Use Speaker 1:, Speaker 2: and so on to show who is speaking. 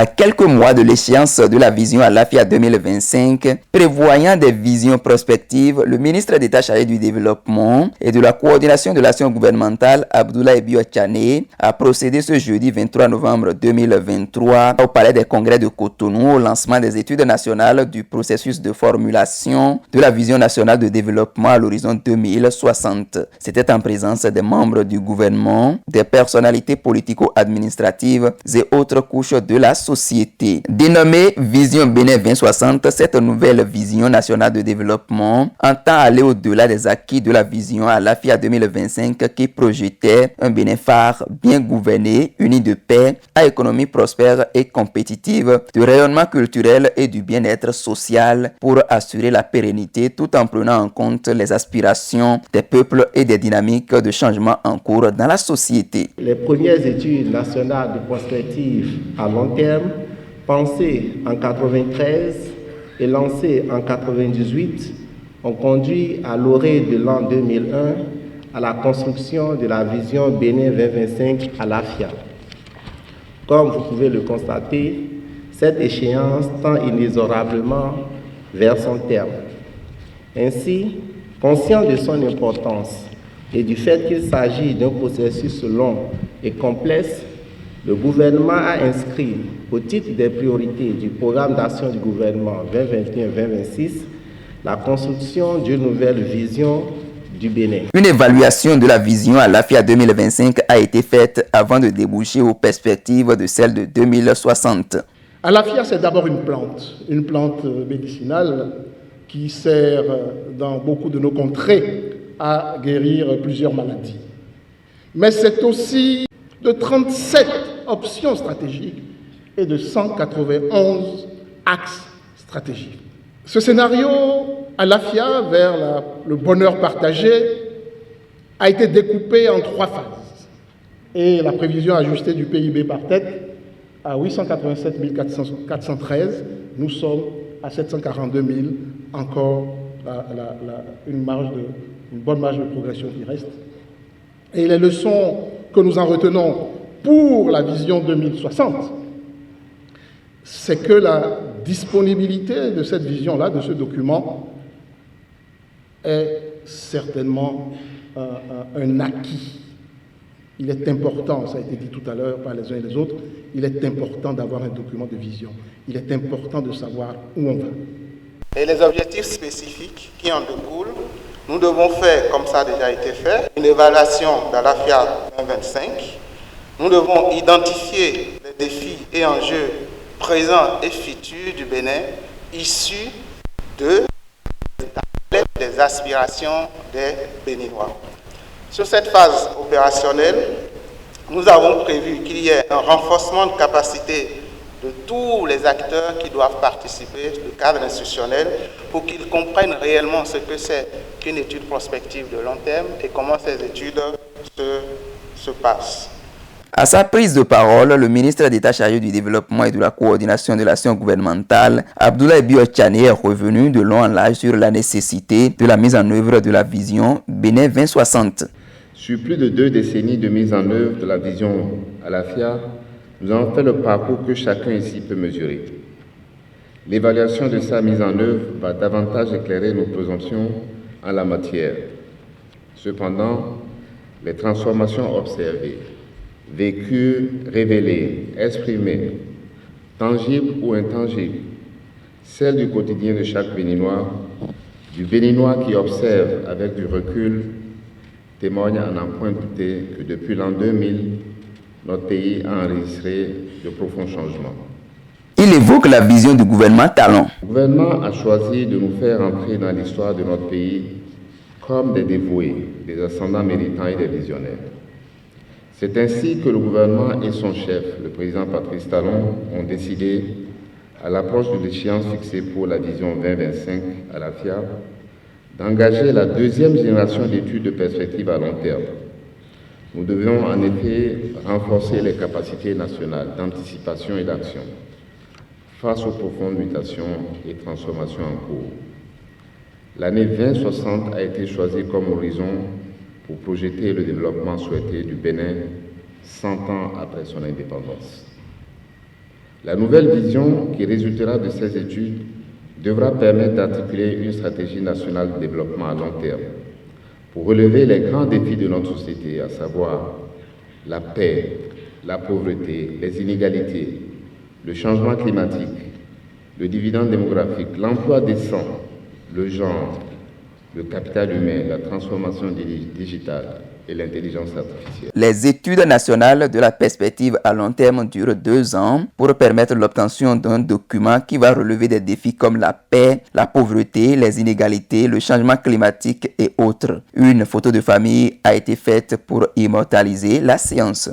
Speaker 1: À quelques mois de l'échéance de la vision Alafia 2025, prévoyant des visions prospectives, le ministre d'État chargé du développement et de la coordination de l'action gouvernementale, Abdoulaye Bio Tchane, a procédé ce jeudi 23 novembre 2023 au Palais des Congrès de Cotonou au lancement des études nationales du processus de formulation de la vision nationale de développement à l'horizon 2060. C'était en présence des membres du gouvernement, des personnalités politico-administratives et autres couches de la société. Dénommée Vision Bénin 2060, cette nouvelle vision nationale de développement entend aller au-delà des acquis de la vision Alafia 2025 qui projetait un Bénin phare, bien gouverné, uni de paix, à économie prospère et compétitive, du rayonnement culturel et du bien-être social pour assurer la pérennité tout en prenant en compte les aspirations des peuples et des dynamiques de changement en cours dans la société.
Speaker 2: Les premières études nationales de prospective à long terme, pensées en 1993 et lancées en 1998, ont conduit à l'orée de l'an 2001 à la construction de la vision Bénin 2025 à l'AFIA. Comme vous pouvez le constater, cette échéance tend inexorablement vers son terme. Ainsi, conscient de son importance et du fait qu'il s'agit d'un processus long et complexe, le gouvernement a inscrit au titre des priorités du programme d'action du gouvernement 2021-2026 la construction d'une nouvelle vision du Bénin.
Speaker 1: Une évaluation de la vision Alafia 2025 a été faite avant de déboucher aux perspectives de celle de 2060.
Speaker 3: Alafia, c'est d'abord une plante médicinale qui sert dans beaucoup de nos contrées à guérir plusieurs maladies. Mais c'est aussi de 37 options stratégiques et de 191 axes stratégiques. Ce scénario, Alafia, vers le bonheur partagé, a été découpé en 3 phases. Et la prévision ajustée du PIB par tête à 887 413, nous sommes à 742 000, encore une bonne marge de progression qui reste. Et les leçons que nous en retenons pour la vision 2060, c'est que la disponibilité de cette vision-là, de ce document, est certainement un acquis. Il est important, ça a été dit tout à l'heure par les uns et les autres, il est important d'avoir un document de vision. Il est important de savoir où on va.
Speaker 4: Et les objectifs spécifiques qui en découlent, nous devons faire, comme ça a déjà été fait, une évaluation d'Alafia 2025. Nous devons identifier les défis et enjeux présents et futurs du Bénin, issus des aspirations des Béninois. Sur cette phase opérationnelle, nous avons prévu qu'il y ait un renforcement de capacité de tous les acteurs qui doivent participer, le cadre institutionnel, pour qu'ils comprennent réellement ce que c'est qu'une étude prospective de long terme et comment ces études se passent.
Speaker 1: À sa prise de parole, le ministre d'État chargé du développement et de la coordination de l'action gouvernementale, Abdoulaye Bio Tchane, est revenu de long en large sur la nécessité de la mise en œuvre de la vision Bénin 2060.
Speaker 5: Sur plus de 2 décennies de mise en œuvre de la vision Alafia, nous avons fait le parcours que chacun ici peut mesurer. L'évaluation de sa mise en œuvre va davantage éclairer nos présomptions en la matière. Cependant, les transformations observées, vécues, révélées, exprimées, tangibles ou intangibles, celles du quotidien de chaque Béninois, du Béninois qui observe avec du recul, témoignent à n'en point douter que depuis l'an 2000, notre pays a enregistré de profonds changements.
Speaker 1: Il évoque la vision du gouvernement Talon.
Speaker 5: Le gouvernement a choisi de nous faire entrer dans l'histoire de notre pays comme des dévoués, des ascendants méritants et des visionnaires. C'est ainsi que le gouvernement et son chef, le président Patrice Talon, ont décidé, à l'approche de l'échéance fixée pour la vision 2025 à la FIA, d'engager la 2e génération d'études de perspective à long terme. Nous devions en effet renforcer les capacités nationales d'anticipation et d'action face aux profondes mutations et transformations en cours. L'année 2060 a été choisie comme horizon pour projeter le développement souhaité du Bénin 100 ans après son indépendance. La nouvelle vision qui résultera de ces études devra permettre d'articuler une stratégie nationale de développement à long terme pour relever les grands défis de notre société, à savoir la paix, la pauvreté, les inégalités, le changement climatique, le dividende démographique, l'emploi décent, le genre, le capital humain, la transformation digitale et l'intelligence artificielle.
Speaker 1: Les études nationales de la perspective à long terme durent 2 ans pour permettre l'obtention d'un document qui va relever des défis comme la paix, la pauvreté, les inégalités, le changement climatique et autres. Une photo de famille a été faite pour immortaliser la science.